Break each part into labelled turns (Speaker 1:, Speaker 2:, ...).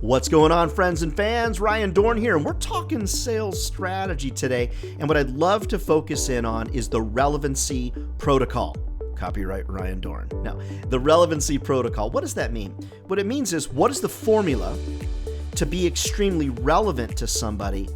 Speaker 1: What's going on, friends and fans? Ryan Dohrn here, and we're talking sales strategy today. And what I'd love to focus in on is the relevancy protocol. Copyright Ryan Dohrn. Now, the relevancy protocol, what does that mean? What it means is, what is the formula to be extremely relevant to somebody,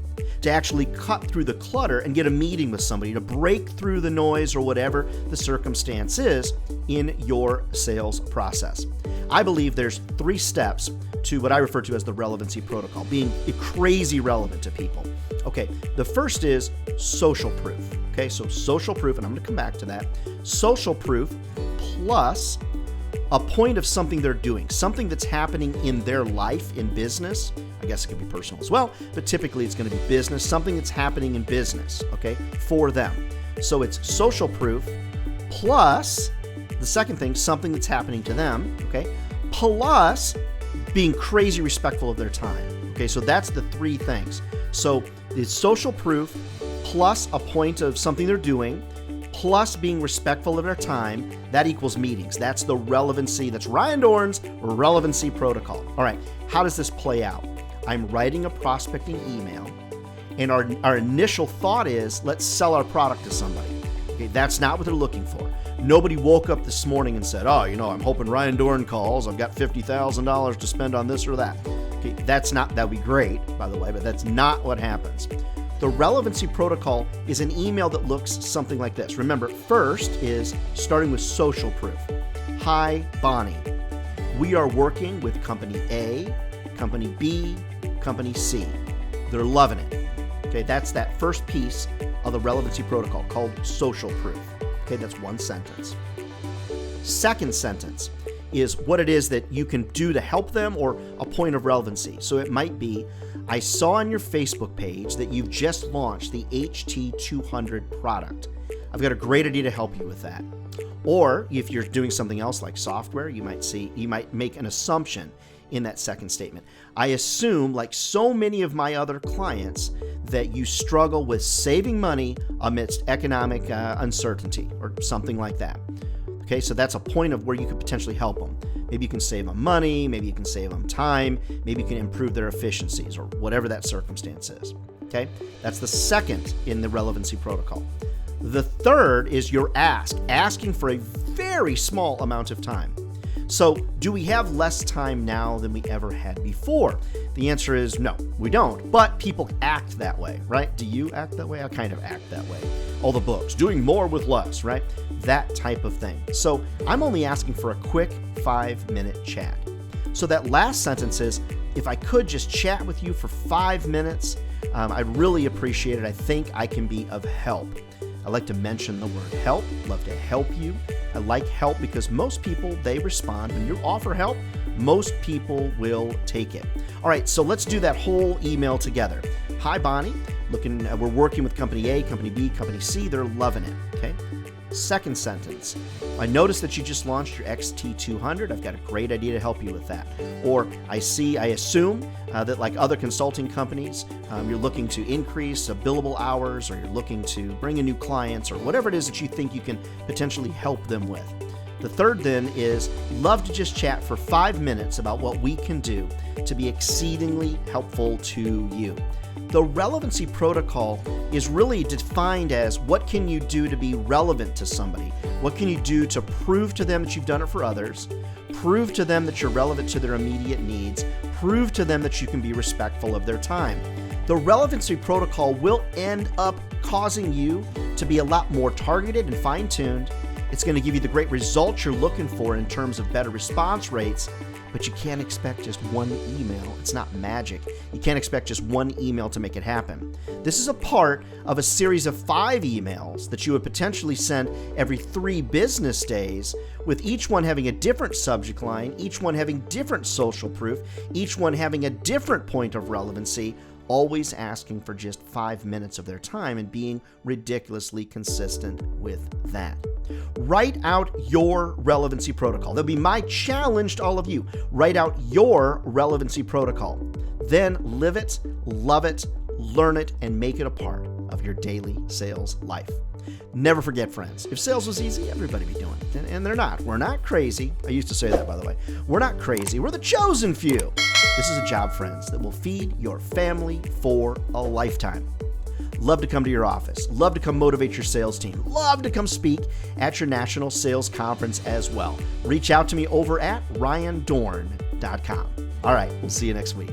Speaker 1: to actually cut through the clutter and get a meeting with somebody, to break through the noise or whatever the circumstance is in your sales process? I believe there's 3 steps to what I refer to as the relevancy protocol, being crazy relevant to people. Okay, the first is social proof. Okay, so social proof, and I'm going to come back to that. Social proof plus a point of something they're doing, something that's happening in their life in business. I guess it could be personal as well, but typically it's going to be business, something that's happening in business, okay, for them. So it's social proof plus the second thing, something that's happening to them, okay, plus being crazy respectful of their time. Okay, so that's the 3 things. So it's social proof plus a point of something they're doing plus being respectful of their time. That equals meetings. That's the relevancy. That's Ryan Dohrn's relevancy protocol. All right, how does this play out? I'm writing a prospecting email, and our initial thought is, let's sell our product to somebody. Okay, that's not what they're looking for. Nobody woke up this morning and said, oh, I'm hoping Ryan Dohrn calls. I've got $50,000 to spend on this or that. Okay, that'd be great, by the way, but that's not what happens. The relevancy protocol is an email that looks something like this. Remember, first is starting with social proof. Hi, Bonnie. We are working with company A, company B, company C. They're loving it. Okay, that's that first piece of the relevancy protocol called social proof. Okay, that's 1 sentence. Second sentence is what it is that you can do to help them, or a point of relevancy. So it might be, I saw on your Facebook page that you've just launched the HT200 product. I've got a great idea to help you with that. Or if you're doing something else like software, you might make an assumption in that second statement. I assume, like so many of my other clients, that you struggle with saving money amidst economic uncertainty or something like that. Okay, so that's a point of where you could potentially help them. Maybe you can save them money, maybe you can save them time, maybe you can improve their efficiencies or whatever that circumstance is. Okay, that's the second in the relevancy protocol. The third is your asking for a very small amount of time. So, do we have less time now than we ever had before? The answer is no, we don't. But people act that way, right? Do you act that way? I kind of act that way. All the books, doing more with less, right? That type of thing. So, I'm only asking for a quick 5-minute chat. So that last sentence is, if I could just chat with you for 5 minutes, I'd really appreciate it. I think I can be of help. I like to mention the word help. Love to help you. I like help because most people, they respond. When you offer help, most people will take it. All right, so let's do that whole email together. Hi, Bonnie. We're working with company A, company B, company C. They're loving it. Okay. Second sentence. I noticed that you just launched your XT200. I've got a great idea to help you with that. Or I assume that like other consulting companies, you're looking to increase billable hours, or you're looking to bring in new clients, or whatever it is that you think you can potentially help them with. The third then is, love to just chat for 5 minutes about what we can do to be exceedingly helpful to you. The relevancy protocol is really defined as, what can you do to be relevant to somebody? What can you do to prove to them that you've done it for others? Prove to them that you're relevant to their immediate needs. Prove to them that you can be respectful of their time. The relevancy protocol will end up causing you to be a lot more targeted and fine-tuned. It's going to give you the great results you're looking for in terms of better response rates, but you can't expect just one email. It's not magic. You can't expect just one email to make it happen. This is a part of a series of 5 emails that you would potentially send every 3 business days, with each one having a different subject line, each one having different social proof, each one having a different point of relevancy, always asking for just 5 minutes of their time and being ridiculously consistent with that. Write out your relevancy protocol. That'll be my challenge to all of you. Write out your relevancy protocol. Then live it, love it, learn it, and make it a part of your daily sales life. Never forget, friends, if sales was easy, everybody would be doing it. And they're not. We're not crazy. I used to say that, by the way. We're not crazy. We're the chosen few. This is a job, friends, that will feed your family for a lifetime. Love to come to your office. Love to come motivate your sales team. Love to come speak at your national sales conference as well. Reach out to me over at ryandohrn.com. All right, we'll see you next week.